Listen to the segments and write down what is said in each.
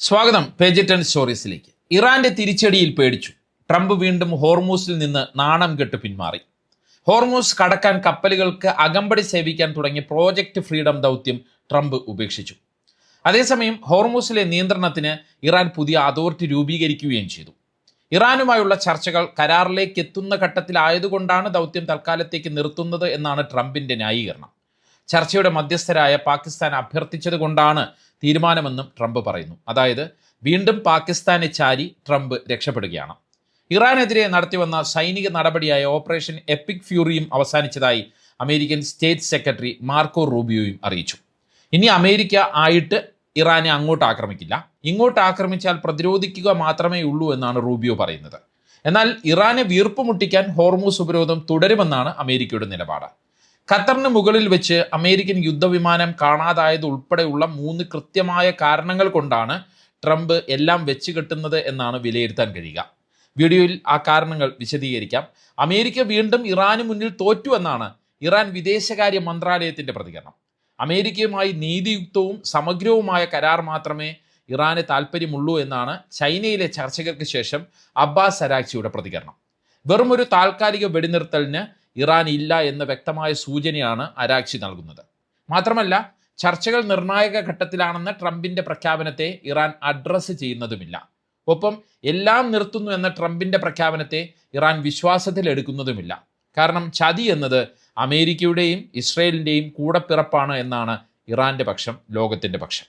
സ്വാഗതം പേജ് 10 സ്റ്റോറീസിലേക്ക്. ഇറാന്റെ തിരിച്ചടിയിൽ പേടിച്ചു. ട്രംപ് വീണ്ടും ഹോർമൂസിൽ നിന്ന് നാണം കെട്ട് പിന്മാറി. ഹോർമൂസ് കടക്കാൻ കപ്പലുകൾക്ക് അകമ്പടി സേവിക്കാൻ തുടങ്ങിയ പ്രോജക്റ്റ് ഫ്രീഡം ദൗത്യം ട്രംപ് ഉപേക്ഷിച്ചു. അതേസമയം ഹോർമൂസിലെ നിയന്ത്രണത്തിന് ഇറാൻ പുതിയ അതോറിറ്റി രൂപീകരിക്കുകയും ചെയ്തു. ഇറാനുമായുള്ള ചർച്ചകൾ കരാറിലേക്ക് എത്തുന്ന ഘട്ടത്തിലായതുകൊണ്ടാണ് ദൗത്യം തൽക്കാലത്തേക്ക് നിർത്തുന്നത് എന്നാണ് ട്രംപിന്റെ ന്യായീകരണം. ചർച്ചയുടെ മധ്യസ്ഥരായ പാകിസ്ഥാൻ അഭ്യർത്ഥിച്ചത് കൊണ്ടാണ് തീരുമാനമെന്നും ട്രംപ് പറയുന്നു. അതായത് വീണ്ടും പാകിസ്ഥാനെ ചാരി ട്രംപ് രക്ഷപ്പെടുകയാണ്. ഇറാനെതിരെ നടത്തിവന്ന സൈനിക നടപടിയായ ഓപ്പറേഷൻ എപ്പിക് ഫ്യൂറിയും അവസാനിച്ചതായി അമേരിക്കൻ സ്റ്റേറ്റ് സെക്രട്ടറി മാർക്കോ റൂബിയോയും അറിയിച്ചു. ഇനി അമേരിക്ക ആയിട്ട് ഇറാനെ അങ്ങോട്ട് ആക്രമിക്കില്ല, ഇങ്ങോട്ട് ആക്രമിച്ചാൽ പ്രതിരോധിക്കുക മാത്രമേ ഉള്ളൂ എന്നാണ് റൂബിയോ പറയുന്നത്. എന്നാൽ ഇറാനെ വീർപ്പ് മുട്ടിക്കാൻ ഹോർമൂസ് ഉപരോധം തുടരുമെന്നാണ് അമേരിക്കയുടെ നിലപാട്. ഖത്തറിന് മുകളിൽ വെച്ച് അമേരിക്കൻ യുദ്ധവിമാനം കാണാതായത് ഉൾപ്പെടെയുള്ള 3 കൃത്യമായ കാരണങ്ങൾ കൊണ്ടാണ് ട്രംപ് എല്ലാം വെച്ച് കെട്ടുന്നത് എന്നാണ് വിലയിരുത്താൻ കഴിയുക. വീഡിയോയിൽ ആ കാരണങ്ങൾ വിശദീകരിക്കാം. അമേരിക്ക വീണ്ടും ഇറാന് മുന്നിൽ തോറ്റു എന്നാണ് ഇറാൻ വിദേശകാര്യ മന്ത്രാലയത്തിന്റെ പ്രതികരണം. അമേരിക്കയുമായി നീതിയുക്തവും സമഗ്രവുമായ കരാർ മാത്രമേ ഇറാന് താല്പര്യമുള്ളൂ എന്നാണ് ചൈനയിലെ ചർച്ചകൾക്ക് ശേഷം അബ്ബാസ് അരാക്ചിയുടെ പ്രതികരണം. വെറുമൊരു താൽക്കാലിക വെടിനിർത്തലിന് ഇറാൻ ഇല്ല എന്ന വ്യക്തമായ സൂചനയാണ് അരാക്ചി നൽകുന്നത്. മാത്രമല്ല, ചർച്ചകൾ നിർണായക ഘട്ടത്തിലാണെന്ന ട്രംപിന്റെ പ്രഖ്യാപനത്തെ ഇറാൻ അഡ്രസ്സ് ചെയ്യുന്നതുമില്ല. ഒപ്പം എല്ലാം നിർത്തുന്നു എന്ന ട്രംപിന്റെ പ്രഖ്യാപനത്തെ ഇറാൻ വിശ്വാസത്തിലെടുക്കുന്നതുമില്ല. കാരണം ചതി എന്നത് അമേരിക്കയുടെയും ഇസ്രയേലിൻ്റെയും കൂടപ്പിറപ്പാണ് എന്നാണ് ഇറാന്റെ പക്ഷം, ലോകത്തിന്റെ പക്ഷം.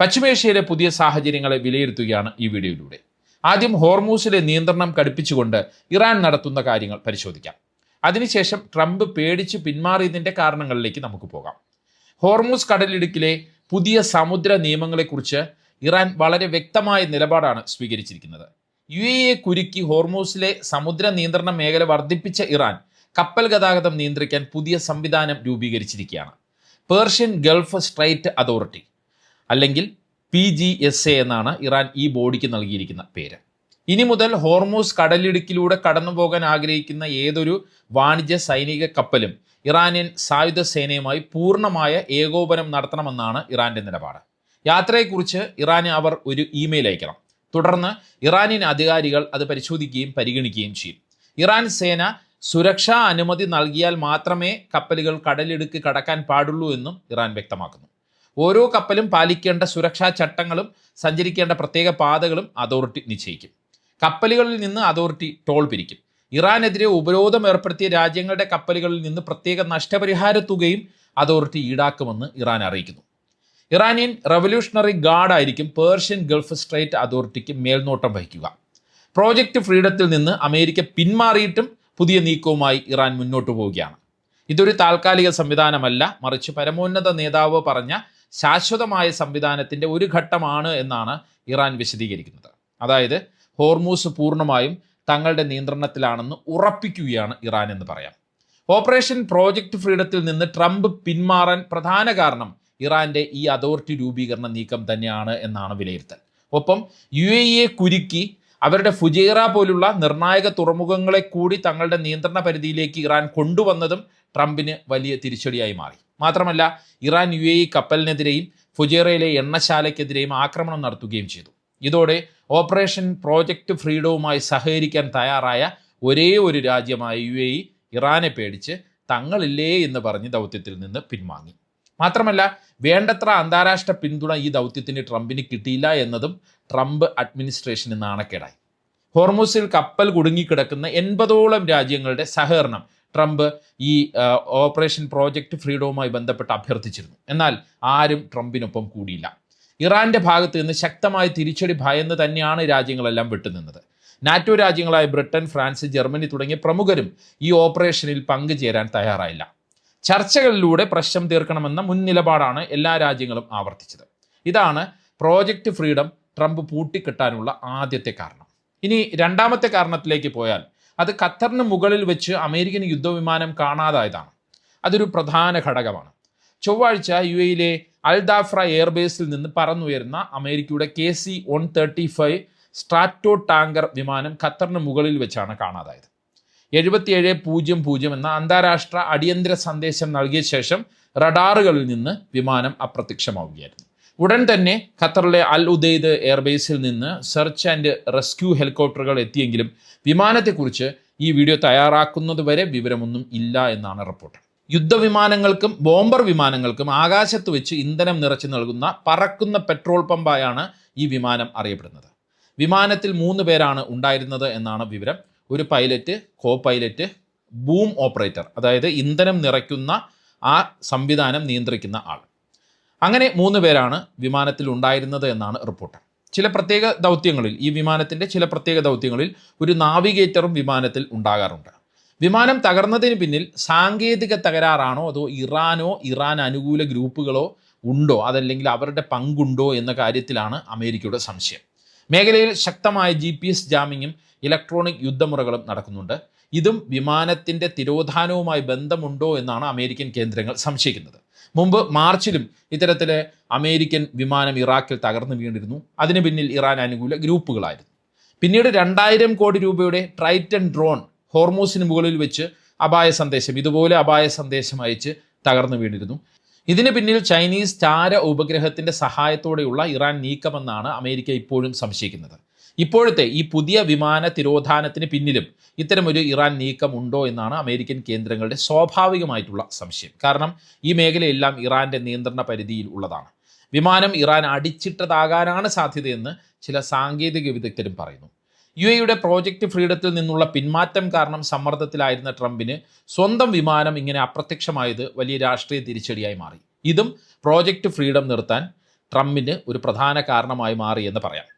പശ്ചിമേഷ്യയിലെ പുതിയ സാഹചര്യങ്ങളെ വിലയിരുത്തുകയാണ് ഈ വീഡിയോയിലൂടെ. ആദ്യം ഹോർമൂസിലെ നിയന്ത്രണം കടുപ്പിച്ചുകൊണ്ട് ഇറാൻ നടത്തുന്ന കാര്യങ്ങൾ പരിശോധിക്കാം. അതിനുശേഷം ട്രംപ് പേടിച്ച് പിന്മാറിയതിൻ്റെ കാരണങ്ങളിലേക്ക് നമുക്ക് പോകാം. ഹോർമൂസ് കടലിടുക്കിലെ പുതിയ സമുദ്ര നിയമങ്ങളെക്കുറിച്ച് ഇറാൻ വളരെ വ്യക്തമായ നിലപാടാണ് സ്വീകരിച്ചിരിക്കുന്നത്. UAE കുരുക്കി ഹോർമൂസിലെ സമുദ്ര നിയന്ത്രണ മേഖല വർദ്ധിപ്പിച്ച ഇറാൻ കപ്പൽ ഗതാഗതം നിയന്ത്രിക്കാൻ പുതിയ സംവിധാനം രൂപീകരിച്ചിരിക്കുകയാണ്. പേർഷ്യൻ ഗൾഫ് സ്ട്രൈറ്റ് അതോറിറ്റി അല്ലെങ്കിൽ PGSA എന്നാണ് ഇറാൻ ഈ ബോഡിക്ക് നൽകിയിരിക്കുന്ന പേര്. ഇനി മുതൽ ഹോർമൂസ് കടലിടുക്കിലൂടെ കടന്നുപോകാൻ ആഗ്രഹിക്കുന്ന ഏതൊരു വാണിജ്യ സൈനിക കപ്പലും ഇറാനിയൻ സായുധ സേനയുമായി പൂർണ്ണമായ ഏകോപനം നടത്തണമെന്നാണ് ഇറാന്റെ നിലപാട്. യാത്രയെക്കുറിച്ച് ഇറാന് അവർ ഒരു ഇമെയിൽ അയക്കണം. തുടർന്ന് ഇറാനിയൻ അധികാരികൾ അത് പരിശോധിക്കുകയും പരിഗണിക്കുകയും ചെയ്യും. ഇറാൻ സേന സുരക്ഷാ അനുമതി നൽകിയാൽ മാത്രമേ കപ്പലുകൾ കടലിടുക്ക് കടക്കാൻ പാടുള്ളൂ എന്നും ഇറാൻ വ്യക്തമാക്കുന്നു. ഓരോ കപ്പലും പാലിക്കേണ്ട സുരക്ഷാ ചട്ടങ്ങളും സഞ്ചരിക്കേണ്ട പ്രത്യേക പാതകളും അതോറിറ്റി നിശ്ചയിക്കും. കപ്പലുകളിൽ നിന്ന് അതോറിറ്റി ടോൾ പിരിക്കും. ഇറാനെതിരെ ഉപരോധം ഏർപ്പെടുത്തിയ രാജ്യങ്ങളുടെ കപ്പലുകളിൽ നിന്ന് പ്രത്യേക നഷ്ടപരിഹാര തുകയും അതോറിറ്റി ഈടാക്കുമെന്ന് ഇറാൻ അറിയിക്കുന്നു. ഇറാനിയൻ റവല്യൂഷണറി ഗാർഡ് ആയിരിക്കും പേർഷ്യൻ ഗൾഫ് സ്ട്രൈറ്റ് അതോറിറ്റിക്ക് മേൽനോട്ടം വഹിക്കുക. പ്രോജക്റ്റ് ഫ്രീഡത്തിൽ നിന്ന് അമേരിക്ക പിന്മാറിയിട്ടും പുതിയ നീക്കവുമായി ഇറാൻ മുന്നോട്ട് പോവുകയാണ്. ഇതൊരു താൽക്കാലിക സംവിധാനമല്ല, മറിച്ച് പരമോന്നത നേതാവ് പറഞ്ഞ ശാശ്വതമായ സംവിധാനത്തിൻ്റെ ഒരു ഘട്ടമാണ് എന്നാണ് ഇറാൻ വിശദീകരിക്കുന്നത്. അതായത് ഹോർമൂസ് പൂർണ്ണമായും തങ്ങളുടെ നിയന്ത്രണത്തിലാണെന്ന് ഉറപ്പിക്കുകയാണ് ഇറാൻ എന്ന് പറയാം. ഓപ്പറേഷൻ പ്രോജക്റ്റ് ഫ്രീഡത്തിൽ നിന്ന് ട്രംപ് പിന്മാറാൻ പ്രധാന കാരണം ഇറാന്റെ ഈ അതോറിറ്റി രൂപീകരണ നീക്കം തന്നെയാണ് എന്നാണ് വിലയിരുത്തൽ. ഒപ്പം UAE കുരുക്കി അവരുടെ ഫുജൈറ പോലുള്ള നിർണായക തുറമുഖങ്ങളെ കൂടി തങ്ങളുടെ നിയന്ത്രണ പരിധിയിലേക്ക് ഇറാൻ കൊണ്ടുവന്നതും ട്രംപിന് വലിയ തിരിച്ചടിയായി മാറി. മാത്രമല്ല, ഇറാൻ UAE കപ്പലിനെതിരെയും ഫുജൈറയിലെ എണ്ണശാലയ്ക്കെതിരെയും ആക്രമണം നടത്തുകയും ചെയ്തു. ഇതോടെ ഓപ്പറേഷൻ പ്രോജക്റ്റ് ഫ്രീഡവുമായി സഹകരിക്കാൻ തയ്യാറായ ഒരേ ഒരു രാജ്യമായ UAE ഇറാനെ പേടിച്ച് തങ്ങളില്ലേ എന്ന് പറഞ്ഞ് ദൗത്യത്തിൽ നിന്ന് പിൻവാങ്ങി. മാത്രമല്ല, വേണ്ടത്ര അന്താരാഷ്ട്ര പിന്തുണ ഈ ദൗത്യത്തിന് ട്രംപിന് കിട്ടിയില്ല എന്നതും ട്രംപ് അഡ്മിനിസ്ട്രേഷന് നാണക്കേടായി. ഹോർമൂസിൽ കപ്പൽ കുടുങ്ങിക്കിടക്കുന്ന 80ഓളം രാജ്യങ്ങളുടെ സഹകരണം ട്രംപ് ഈ ഓപ്പറേഷൻ പ്രോജക്റ്റ് ഫ്രീഡവുമായി ബന്ധപ്പെട്ട് അഭ്യർത്ഥിച്ചിരുന്നു. എന്നാൽ ആരും ട്രംപിനൊപ്പം കൂടിയില്ല. ഇറാന്റെ ഭാഗത്ത് നിന്ന് ശക്തമായ തിരിച്ചടി ഭയന്ന് തന്നെയാണ് രാജ്യങ്ങളെല്ലാം വിട്ടുനിന്നത്. നാറ്റോ രാജ്യങ്ങളായ ബ്രിട്ടൻ, ഫ്രാൻസ്, ജർമ്മനി തുടങ്ങിയ പ്രമുഖരും ഈ ഓപ്പറേഷനിൽ പങ്കുചേരാൻ തയ്യാറായില്ല. ചർച്ചകളിലൂടെ പ്രശ്നം തീർക്കണമെന്ന മുൻ നിലപാടാണ് എല്ലാ രാജ്യങ്ങളും ആവർത്തിച്ചത്. ഇതാണ് പ്രോജക്റ്റ് ഫ്രീഡം ട്രംപ് പൂട്ടിക്കെട്ടാനുള്ള ആദ്യത്തെ കാരണം. ഇനി രണ്ടാമത്തെ കാരണത്തിലേക്ക് പോയാൽ അത് ഖത്തറിന് മുകളിൽ വെച്ച് അമേരിക്കൻ യുദ്ധവിമാനം കാണാതായതാണ്. അതൊരു പ്രധാന ഘടകമാണ്. ചൊവ്വാഴ്ച UAEയിലെ അൽദാഫ്ര എയർബേസിൽ നിന്ന് പറന്നുയരുന്ന അമേരിക്കയുടെ KC-135 സ്ട്രാറ്റോ ടാങ്കർ വിമാനം ഖത്തറിന് മുകളിൽ വെച്ചാണ് കാണാതായത്. 7700 എന്ന അന്താരാഷ്ട്ര അടിയന്തര സന്ദേശം നൽകിയ ശേഷം റഡാറുകളിൽ നിന്ന് വിമാനം അപ്രത്യക്ഷമാവുകയായിരുന്നു. ഉടൻ തന്നെ ഖത്തറിലെ അൽ ഉദൈദ് എയർബേസിൽ നിന്ന് സെർച്ച് ആൻഡ് റെസ്ക്യൂ ഹെലികോപ്റ്ററുകൾ എത്തിയെങ്കിലും വിമാനത്തെക്കുറിച്ച് ഈ വീഡിയോ തയ്യാറാക്കുന്നത് വരെ വിവരമൊന്നും ഇല്ല എന്നാണ് റിപ്പോർട്ട്. യുദ്ധവിമാനങ്ങൾക്കും ബോംബർ വിമാനങ്ങൾക്കും ആകാശത്ത് വെച്ച് ഇന്ധനം നിറച്ചു നൽകുന്ന പറക്കുന്ന പെട്രോൾ പമ്പായാണ് ഈ വിമാനം അറിയപ്പെടുന്നത്. വിമാനത്തിൽ 3 പേരാണ് ഉണ്ടായിരുന്നത് എന്നാണ് വിവരം. ഒരു pilot, co pilot, boom operator, അതായത് ഇന്ധനം നിറയ്ക്കുന്ന ആ സംവിധാനം നിയന്ത്രിക്കുന്ന ആൾ. അങ്ങനെ 3 പേരാണ് വിമാനത്തിൽ ഉണ്ടായിരുന്നത് എന്നാണ് റിപ്പോർട്ട്. ചില പ്രത്യേക ദൗത്യങ്ങളിൽ, ഈ വിമാനത്തിൻ്റെ ചില പ്രത്യേക ദൗത്യങ്ങളിൽ ഒരു നാവിഗേറ്ററും വിമാനത്തിൽ ഉണ്ടാകാറുണ്ട്. വിമാനം തകർന്നതിന് പിന്നിൽ സാങ്കേതിക തകരാറാണോ അതോ ഇറാനോ ഇറാൻ അനുകൂല ഗ്രൂപ്പുകളോ ഉണ്ടോ, അതല്ലെങ്കിൽ അവരുടെ പങ്കുണ്ടോ എന്ന കാര്യത്തിലാണ് അമേരിക്കയുടെ സംശയം. മേഖലയിൽ ശക്തമായ GPS ജാമിങ്ങും ഇലക്ട്രോണിക് യുദ്ധമുറകളും നടക്കുന്നുണ്ട്. ഇതും വിമാനത്തിൻ്റെ തിരോധാനവുമായി ബന്ധമുണ്ടോ എന്നാണ് അമേരിക്കൻ കേന്ദ്രങ്ങൾ സംശയിക്കുന്നത്. മുമ്പ് മാർച്ചിലും ഇത്തരത്തിലെ അമേരിക്കൻ വിമാനം ഇറാഖിൽ തകർന്നു വീണിരുന്നു. അതിന് പിന്നിൽ ഇറാൻ അനുകൂല ഗ്രൂപ്പുകളായിരുന്നു. പിന്നീട് 2000 കോടി രൂപയുടെ ട്രൈറ്റൻ ഡ്രോൺ ഹോർമൂസിന് മുകളിൽ വെച്ച് ഇതുപോലെ അപായ സന്ദേശം അയച്ച് തകർന്നു വീണിരുന്നു. ഇതിന് പിന്നിൽ ചൈനീസ് ചാര ഉപഗ്രഹത്തിൻ്റെ സഹായത്തോടെയുള്ള ഇറാൻ നീക്കമെന്നാണ് അമേരിക്ക ഇപ്പോഴും സംശയിക്കുന്നത്. ഇപ്പോഴത്തെ ഈ പുതിയ വിമാന തിരോധാനത്തിന് പിന്നിലും ഇത്തരമൊരു ഇറാൻ നീക്കം ഉണ്ടോ എന്നാണ് അമേരിക്കൻ കേന്ദ്രങ്ങളുടെ സ്വാഭാവികമായിട്ടുള്ള സംശയം. കാരണം ഈ മേഖലയെല്ലാം ഇറാൻ്റെ നിയന്ത്രണ പരിധിയിൽ ഉള്ളതാണ്. വിമാനം ഇറാൻ അടിച്ചിട്ടതാകാനാണ് സാധ്യതയെന്ന് ചില സാങ്കേതിക വിദഗ്ധരും പറയുന്നു. UAEയുടെ പ്രോജക്റ്റ് ഫ്രീഡത്തിൽ നിന്നുള്ള പിന്മാറ്റം കാരണം സമ്മർദ്ദത്തിലായിരുന്ന ട്രംപിന് സ്വന്തം വിമാനം ഇങ്ങനെ അപ്രത്യക്ഷമായത് വലിയ രാഷ്ട്രീയ തിരിച്ചടിയായി മാറി. ഇതും പ്രോജക്റ്റ് ഫ്രീഡം നിർത്താൻ ട്രംപിന് ഒരു പ്രധാന കാരണമായി മാറി എന്ന് പറയാം.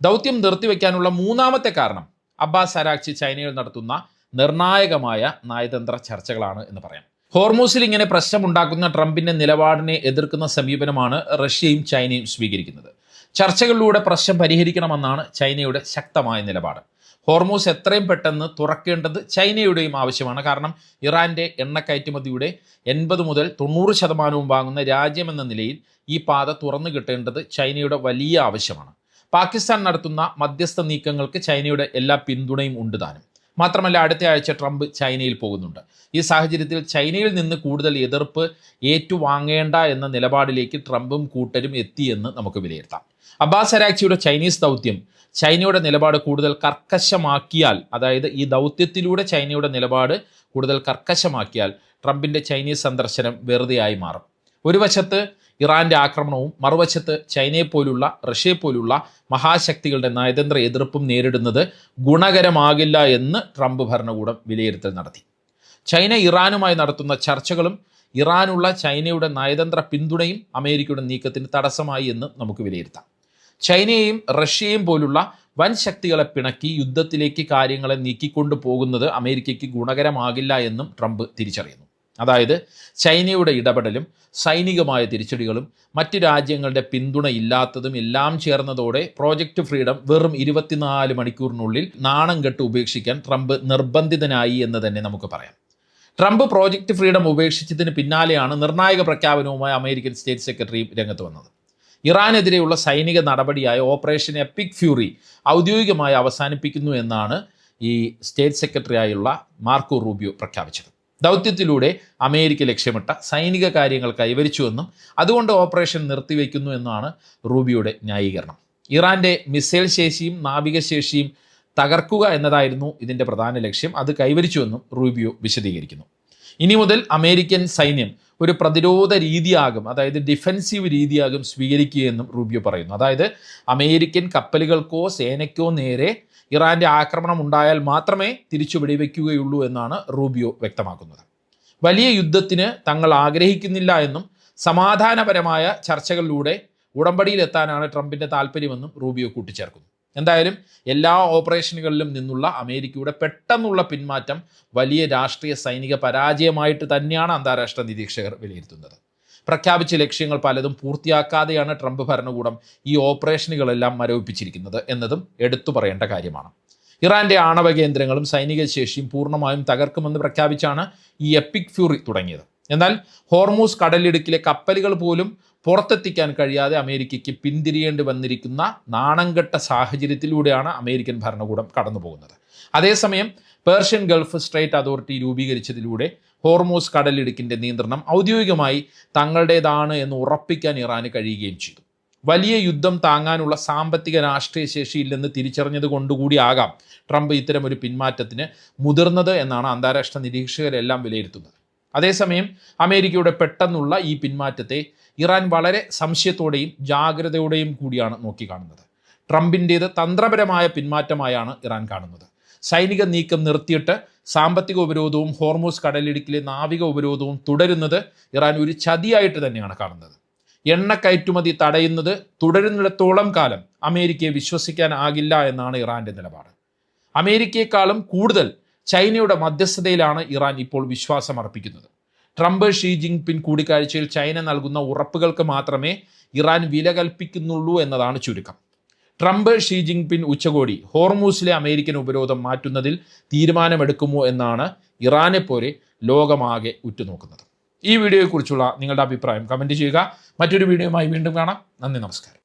ദൗത്യം നിർത്തിവെക്കാനുള്ള 3ാമത്തെ കാരണം അബ്ബാസ് അരാഗ്ചി ചൈനയിൽ നടത്തുന്ന നിർണായകമായ നയതന്ത്ര ചർച്ചകളാണ് എന്ന് പറയാം. ഹോർമൂസിൽ ഇങ്ങനെ പ്രശ്നമുണ്ടാക്കുന്ന ട്രംപിൻ്റെ നിലപാടിനെ എതിർക്കുന്ന സമീപനമാണ് റഷ്യയും ചൈനയും സ്വീകരിക്കുന്നത്. ചർച്ചകളിലൂടെ പ്രശ്നം പരിഹരിക്കണമെന്നാണ് ചൈനയുടെ ശക്തമായ നിലപാട്. ഹോർമൂസ് എത്രയും പെട്ടെന്ന് തുറക്കേണ്ടത് ചൈനയുടെയും ആവശ്യമാണ്. കാരണം ഇറാൻ്റെ എണ്ണ കയറ്റുമതിയുടെ 80 മുതൽ 90% വാങ്ങുന്ന രാജ്യമെന്ന നിലയിൽ ഈ പാത തുറന്നു കിട്ടേണ്ടത് ചൈനയുടെ വലിയ ആവശ്യമാണ്. പാകിസ്ഥാൻ നടത്തുന്ന മധ്യസ്ഥ നീക്കങ്ങൾക്ക് ചൈനയുടെ എല്ലാ പിന്തുണയും ഉണ്ട് താനും. മാത്രമല്ല, അടുത്ത ആഴ്ച ട്രംപ് ചൈനയിൽ പോകുന്നുണ്ട്. ഈ സാഹചര്യത്തിൽ ചൈനയിൽ നിന്ന് കൂടുതൽ എതിർപ്പ് ഏറ്റുവാങ്ങേണ്ട എന്ന നിലപാടിലേക്ക് ട്രംപും കൂട്ടരും എത്തിയെന്ന് നമുക്ക് വിലയിരുത്താം. അബ്ബാസ് അരാഗ്ചിയുടെ ചൈനീസ് ദൗത്യം ചൈനയുടെ നിലപാട് കൂടുതൽ കർക്കശമാക്കിയാൽ, അതായത് ഈ ദൗത്യത്തിലൂടെ ചൈനയുടെ നിലപാട് കൂടുതൽ കർക്കശമാക്കിയാൽ ട്രംപിൻ്റെ ചൈനീസ് സന്ദർശനം വെറുതെയായി മാറും. ഒരു വശത്ത് ഇറാൻ്റെ ആക്രമണവും മറുവശത്ത് ചൈനയെപ്പോലുള്ള റഷ്യയെപ്പോലുള്ള മഹാശക്തികളുടെ നയതന്ത്ര എതിർപ്പും നേരിടുന്നത് ഗുണകരമാകില്ല എന്ന് ട്രംപ് ഭരണകൂടം വിലയിരുത്തൽ നടത്തി. ചൈന ഇറാനുമായി നടത്തുന്ന ചർച്ചകളും ഇറാനുള്ള ചൈനയുടെ നയതന്ത്ര പിന്തുണയും അമേരിക്കയുടെ നീക്കത്തിന് തടസ്സമായി എന്ന് നമുക്ക് വിലയിരുത്താം. ചൈനയെയും റഷ്യയെയും പോലുള്ള വൻ ശക്തികളെ പിണക്കി യുദ്ധത്തിലേക്ക് കാര്യങ്ങളെ നീക്കിക്കൊണ്ടു പോകുന്നത് അമേരിക്കയ്ക്ക് ഗുണകരമാകില്ല എന്നും ട്രംപ് തിരിച്ചറിയുന്നു. അതായത് ചൈനയുടെ ഇടപെടലും സൈനികമായ തിരിച്ചടികളും മറ്റു രാജ്യങ്ങളുടെ പിന്തുണ ഇല്ലാത്തതും എല്ലാം ചേർന്നതോടെ പ്രോജക്റ്റ് ഫ്രീഡം വെറും 24 മണിക്കൂറിനുള്ളിൽ നാണം കെട്ട് ഉപേക്ഷിക്കാൻ ട്രംപ് നിർബന്ധിതനായി എന്ന് തന്നെ നമുക്ക് പറയാം. ട്രംപ് പ്രോജക്റ്റ് ഫ്രീഡം ഉപേക്ഷിച്ചതിന് പിന്നാലെയാണ് നിർണായക പ്രഖ്യാപനവുമായി അമേരിക്കൻ സ്റ്റേറ്റ് സെക്രട്ടറി രംഗത്ത് വന്നത്. ഇറാനെതിരെയുള്ള സൈനിക നടപടിയായ ഓപ്പറേഷൻ എപ്പിക് ഫ്യൂറി ഔദ്യോഗികമായി അവസാനിപ്പിക്കുന്നു എന്നാണ് ഈ സ്റ്റേറ്റ് സെക്രട്ടറിയായുള്ള മാർക്കോ റൂബിയോ പ്രഖ്യാപിച്ചത്. ദൗത്യത്തിലൂടെ അമേരിക്ക ലക്ഷ്യമിട്ട സൈനിക കാര്യങ്ങൾ കൈവരിച്ചുവെന്നും അതുകൊണ്ട് ഓപ്പറേഷൻ നിർത്തിവെക്കുന്നു എന്നാണ് റൂബിയോയുടെ ന്യായീകരണം. ഇറാൻ്റെ മിസൈൽ ശേഷിയും നാവികശേഷിയും തകർക്കുക എന്നതായിരുന്നു ഇതിൻ്റെ പ്രധാന ലക്ഷ്യം. അത് കൈവരിച്ചുവെന്നും റൂബിയോ വിശദീകരിക്കുന്നു. ഇനി മുതൽ അമേരിക്കൻ സൈന്യം ഒരു പ്രതിരോധ രീതിയാകും, അതായത് ഡിഫെൻസീവ് രീതിയാകും സ്വീകരിക്കുകയെന്നും റൂബിയോ പറയുന്നു. അതായത് അമേരിക്കൻ കപ്പലുകൾക്കോ സേനയ്ക്കോ നേരെ ഇറാൻ്റെ ആക്രമണം ഉണ്ടായാൽ മാത്രമേ തിരിച്ചു വെടിവെക്കുകയുള്ളൂ എന്നാണ് റൂബിയോ വ്യക്തമാക്കുന്നത്. വലിയ യുദ്ധത്തിന് തങ്ങൾ ആഗ്രഹിക്കുന്നില്ല എന്നും സമാധാനപരമായ ചർച്ചകളിലൂടെ ഉടമ്പടിയിലെത്താനാണ് ട്രംപിൻ്റെ താല്പര്യമെന്നും റൂബിയോ കൂട്ടിച്ചേർക്കുന്നു. എന്തായാലും എല്ലാ ഓപ്പറേഷനുകളിലും നിന്നുള്ള അമേരിക്കയുടെ പെട്ടെന്നുള്ള പിന്മാറ്റം വലിയ രാഷ്ട്രീയ സൈനിക പരാജയമായിട്ട് തന്നെയാണ് അന്താരാഷ്ട്ര നിരീക്ഷകർ വിലയിരുത്തുന്നത്. പ്രഖ്യാപിച്ച ലക്ഷ്യങ്ങൾ പലതും പൂർത്തിയാക്കാതെയാണ് ട്രംപ് ഭരണകൂടം ഈ ഓപ്പറേഷനുകളെല്ലാം മരവിപ്പിച്ചിരിക്കുന്നത് എന്നതും എടുത്തു പറയേണ്ട കാര്യമാണ്. ഇറാൻ്റെ ആണവ കേന്ദ്രങ്ങളും സൈനിക ശേഷിയും പൂർണ്ണമായും തകർക്കുമെന്ന് പ്രഖ്യാപിച്ചാണ് ഈ എപ്പിക് ഫ്യൂറി തുടങ്ങിയത്. എന്നാൽ ഹോർമൂസ് കടലിടുക്കിലെ കപ്പലുകൾ പോലും പുറത്തെത്തിക്കാൻ കഴിയാതെ അമേരിക്കയ്ക്ക് പിന്തിരിയേണ്ടി വന്നിരിക്കുന്ന നാണംകെട്ട സാഹചര്യത്തിലൂടെയാണ് അമേരിക്കൻ ഭരണകൂടം കടന്നു പോകുന്നത്. അതേസമയം പേർഷ്യൻ ഗൾഫ് സ്ട്രേറ്റ് അതോറിറ്റി രൂപീകരിച്ചതിലൂടെ ഹോർമൂസ് കടലിടുക്കിൻ്റെ നിയന്ത്രണം ഔദ്യോഗികമായി തങ്ങളുടേതാണ് എന്ന് ഉറപ്പിക്കാൻ ഇറാന് കഴിയുകയും ചെയ്തു. വലിയ യുദ്ധം താങ്ങാനുള്ള സാമ്പത്തിക രാഷ്ട്രീയ ശേഷിയില്ലെന്ന് തിരിച്ചറിഞ്ഞത് കൊണ്ടുകൂടിയാകാം ട്രംപ് ഇത്തരം ഒരു പിന്മാറ്റത്തിന് മുതിർന്നത് എന്നാണ് അന്താരാഷ്ട്ര നിരീക്ഷകരെല്ലാം വിലയിരുത്തുന്നത്. അതേസമയം അമേരിക്കയുടെ പെട്ടെന്നുള്ള ഈ പിന്മാറ്റത്തെ ഇറാൻ വളരെ സംശയത്തോടെയും ജാഗ്രതയോടെയും കൂടിയാണ് നോക്കിക്കാണുന്നത്. ട്രംപിൻ്റേത് തന്ത്രപരമായ പിന്മാറ്റമായാണ് ഇറാൻ കാണുന്നത്. സൈനിക നീക്കം നിർത്തിയിട്ട് സാമ്പത്തിക ഉപരോധവും ഹോർമൂസ് കടലിടുക്കിലെ നാവിക ഉപരോധവും തുടരുന്നത് ഇറാൻ ഒരു ചതിയായിട്ട് തന്നെയാണ് കാണുന്നത്. എണ്ണ കയറ്റുമതി തടയുന്നത് തുടരുന്നിടത്തോളം കാലം അമേരിക്കയെ വിശ്വസിക്കാനാകില്ല എന്നാണ് ഇറാന്റെ നിലപാട്. അമേരിക്കയെക്കാളും കൂടുതൽ ചൈനയുടെ മധ്യസ്ഥതയിലാണ് ഇറാൻ ഇപ്പോൾ വിശ്വാസം അർപ്പിക്കുന്നത്. ട്രംപ് ഷീ ജിൻപിങ് കൂടിക്കാഴ്ചയിൽ ചൈന നൽകുന്ന ഉറപ്പുകൾക്ക് മാത്രമേ ഇറാൻ വില കൽപ്പിക്കുന്നുള്ളൂ എന്നതാണ് ചുരുക്കം. ട്രംപ് ഷീ ജിൻപിങ് ഉച്ചകോടി ഹോർമൂസിലെ അമേരിക്കൻ ഉപരോധം മാറ്റുന്നതിൽ തീരുമാനമെടുക്കുമോ എന്നാണ് ഇറാനെ പോലെ ലോകമാകെ ഉറ്റുനോക്കുന്നത്. ഈ വീഡിയോയെക്കുറിച്ചുള്ള നിങ്ങളുടെ അഭിപ്രായം കമൻറ്റ് ചെയ്യുക. മറ്റൊരു വീഡിയോയുമായി വീണ്ടും കാണാം. നന്ദി, നമസ്കാരം.